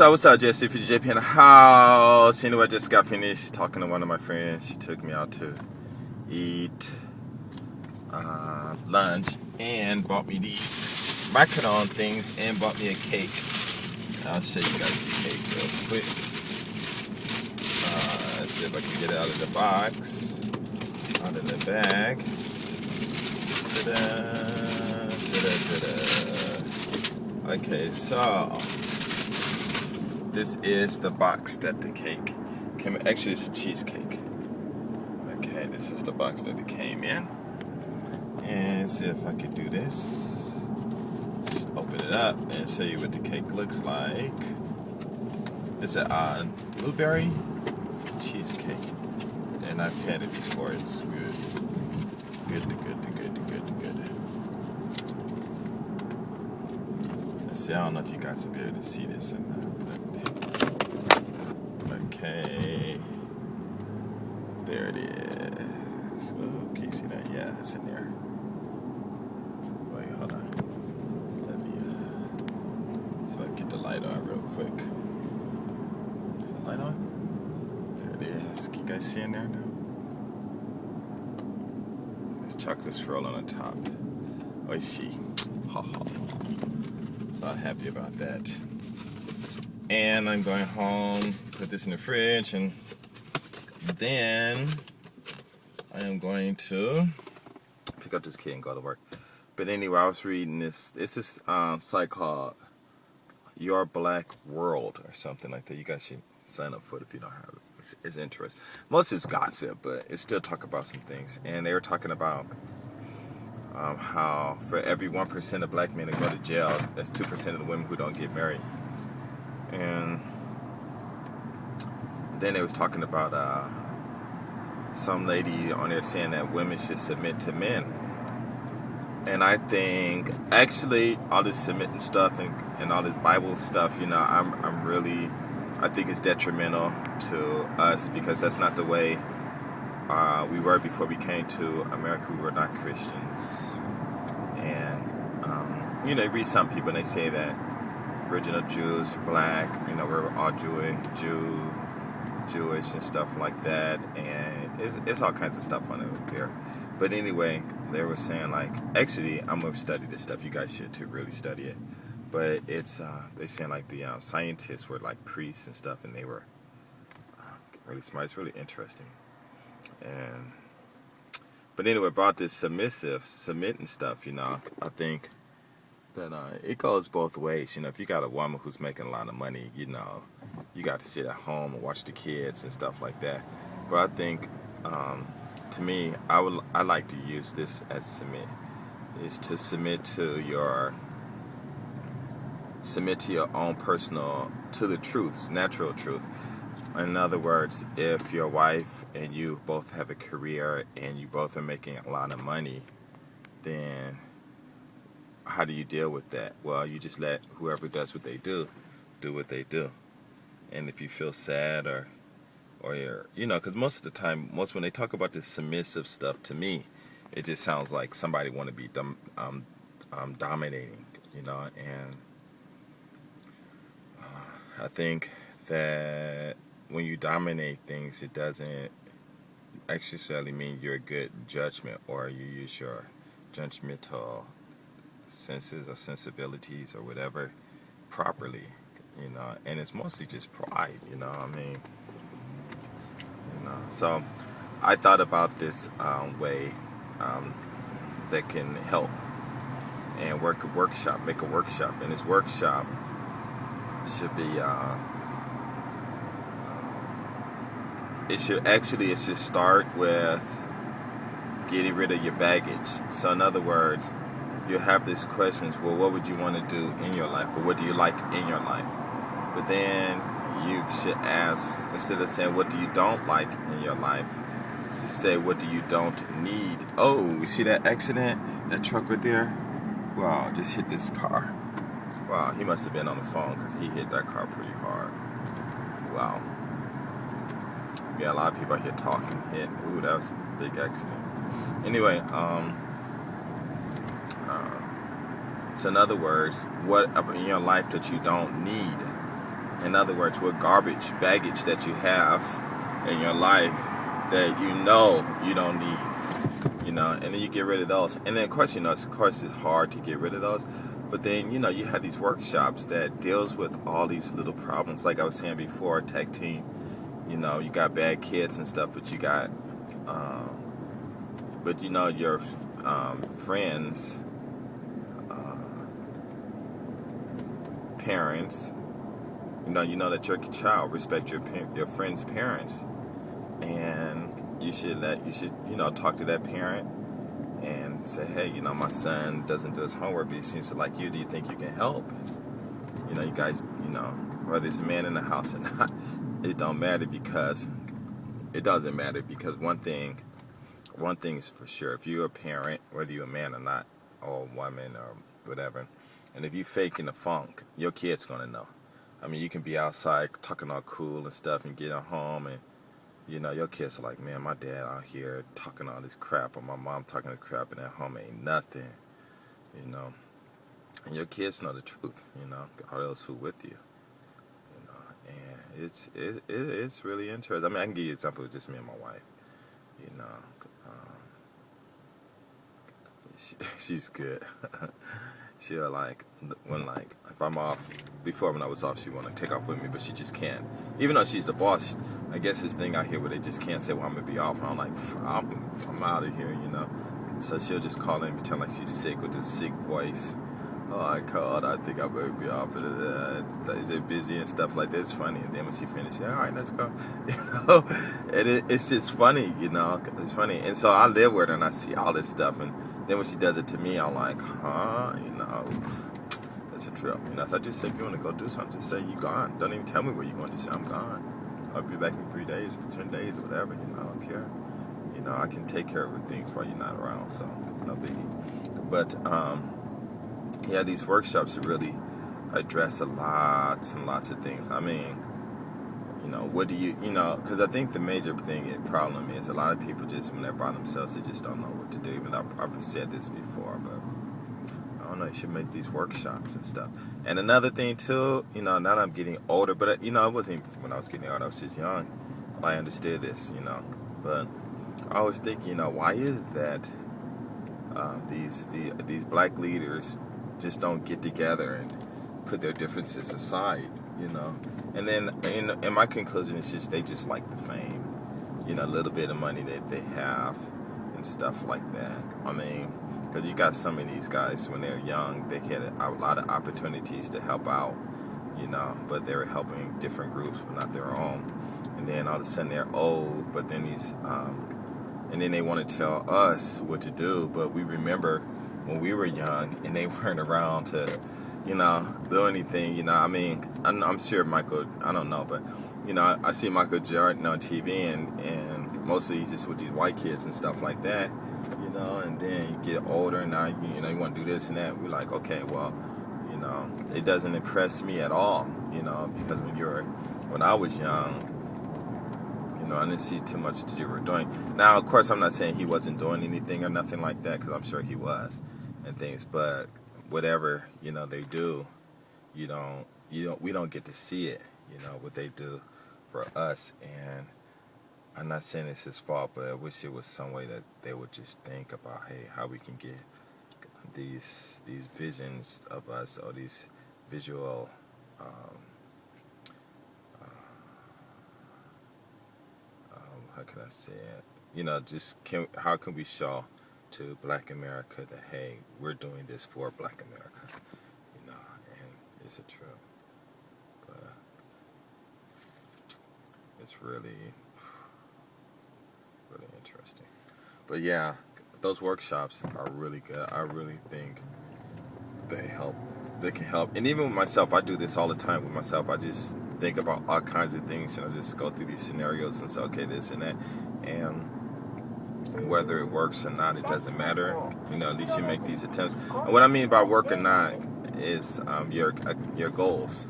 What's up, Jesse? For JP in the house. Anyway, I just got finished talking to one of my friends. She took me out to eat lunch and bought me these macaron things and bought me a cake. I'll show you guys the cake real quick. Let's see if I can get it out of the box, out of the bag. Ta-da, ta-da, ta-da. Okay, so this is the box that the cake came in. Actually, it's a cheesecake. Okay, this is the box that it came in. And see if I could do this. Just open it up and show you what the cake looks like. It's a blueberry cheesecake. And I've had it before. It's good. Good. Let's see, I don't know if you guys will be able to see this or not. Okay, there it is. Oh, can you see that? Yeah, it's in there. Wait, hold on. Let me see if I can get the light on real quick. Is the light on? There it is. Can you guys see in there now? There's chocolate swirl on the top. Oh, see. Ha ha. So I'm happy about that. And I'm going home, put this in the fridge, and then I am going to pick up this kid and go to work. But anyway, I was reading this. It's this site called Your Black World or something like that. You guys should sign up for it if you don't have it. It's interesting. Most is gossip, but it still talk about some things. And they were talking about how for every 1% of black men that go to jail, that's 2% of the women who don't get married. And then they was talking about some lady on there saying that women should submit to men. And I think actually all this submitting stuff and all this Bible stuff, you know, I think it's detrimental to us because that's not the way we were before we came to America. We were not Christians. And you know, you read some people and they say that original Jews, black, you know, we're all Jewish and stuff like that, and it's all kinds of stuff on it there. But anyway, they were saying like, actually, I'm gonna study this stuff. You guys should too, really study it. But it's they're saying like the scientists were like priests and stuff, and they were really smart. It's really interesting. But anyway, about this submitting stuff, you know, I think that it goes both ways. You know, if you got a woman who's making a lot of money, you know, you got to sit at home and watch the kids and stuff like that. But I think, to me, I like to use this as submit. Is to submit to your own personal, to the truths, natural truth. In other words, if your wife and you both have a career and you both are making a lot of money, then how do you deal with that? Well, you just let whoever does what they do what they do. And if you feel sad or you're, you know, because most of the time, when they talk about this submissive stuff, to me, it just sounds like somebody want to be dominating, you know. And I think that when you dominate things, it doesn't necessarily mean you're a good judgment or you use your judgmental senses or sensibilities or whatever properly, you know. And it's mostly just pride, you know what I mean? You know, so I thought about this way that can help and make a workshop, and this workshop should be it should start with getting rid of your baggage. So in other words, you have these questions, well, what would you want to do in your life? Or what do you like in your life? But then you should ask, instead of saying, what do you don't like in your life, to say, what do you don't need? Oh, you see that accident? That truck right there? Wow, just hit this car. Wow, he must have been on the phone because he hit that car pretty hard. Wow. Yeah, a lot of people out here talking, hit. Ooh, that was a big accident. Anyway, so in other words, what in your life that you don't need In other words, what baggage that you have in your life that you don't need. And then you get rid of those. And then, of course, it's hard to get rid of those. But then, you have these workshops that deals with all these little problems. Like I was saying before, tag team. You got bad kids and stuff, but you got, your friends, parents. You know that your child respect your friend's parents, and you should talk to that parent and say, hey, my son doesn't do his homework, but he seems to like you. Do you think you can help? You guys, whether it's a man in the house or not, it doesn't matter because one thing is for sure: if you're a parent, whether you're a man or not, or a woman or whatever, and if you faking the funk, your kid's gonna know. I mean, you can be outside talking all cool and stuff and get home and, your kids are like, man, my dad out here talking all this crap or my mom talking the crap and at home ain't nothing, And your kids know the truth, all those who with you, And it's really interesting. I mean, I can give you an example of just me and my wife, She's good. She'll if I'm off, before when I was off, she want to take off with me, but she just can't. Even though she's the boss, I guess this thing out here where they just can't say, well, I'm going to be off. And I'm like, I'm out of here, So she'll just call in and pretend like she's sick with this sick voice. Oh, I called. I think I better be off. Is it busy and stuff like that? It's funny. And then when she finishes, all right, let's go. It's just funny, It's funny. And so I live with her and I see all this stuff. And then when she does it to me, I'm like, it's a trip. So I just say, if you want to go do something, just say you're gone. Don't even tell me where you're going. Just say, I'm gone. I'll be back in 3 days, 10 days, or whatever. I don't care. I can take care of things while you're not around, so no biggie. But, these workshops really address lots and lots of things. I mean, what do you, because I think the major problem is a lot of people just, when they're by themselves, they just don't know what to do. Even I've said this before, but I don't know, you should make these workshops and stuff. And another thing too, now that I'm getting older, but it wasn't when I was getting older, I was just young. I understood this, but I always think, why is that these black leaders just don't get together and put their differences aside, And then, in my conclusion, it's just they just like the fame, a little bit of money that they have and stuff like that. I mean, because you got some of these guys, when they're young, they had a lot of opportunities to help out, but they were helping different groups, but not their own. And then all of a sudden they're old, but then and then they want to tell us what to do, but we remember when we were young and they weren't around to, do anything, I mean, I'm sure Michael, I don't know, but, I see Michael Jordan on TV and mostly he's just with these white kids and stuff like that, and then you get older and now, you want to do this and that. We're like, okay, well, it doesn't impress me at all, because when I was young, I didn't see too much that you were doing. Now, of course, I'm not saying he wasn't doing anything or nothing like that, because I'm sure he was and things. But whatever they do, we don't get to see it. What they do for us. And I'm not saying it's his fault, but I wish it was some way that they would just think about, hey, how we can get these visions of us, or these visual. How can I say it? How can we show to Black America that, hey, we're doing this for Black America, and it's a trip, but it's really, really interesting. But yeah, those workshops are really good. I really think they can help. And even with myself, I do this all the time with myself. I just think about all kinds of things, just go through these scenarios and say, okay, this and that, and whether it works or not, it doesn't matter. At least you make these attempts. And what I mean by work or not is your goals.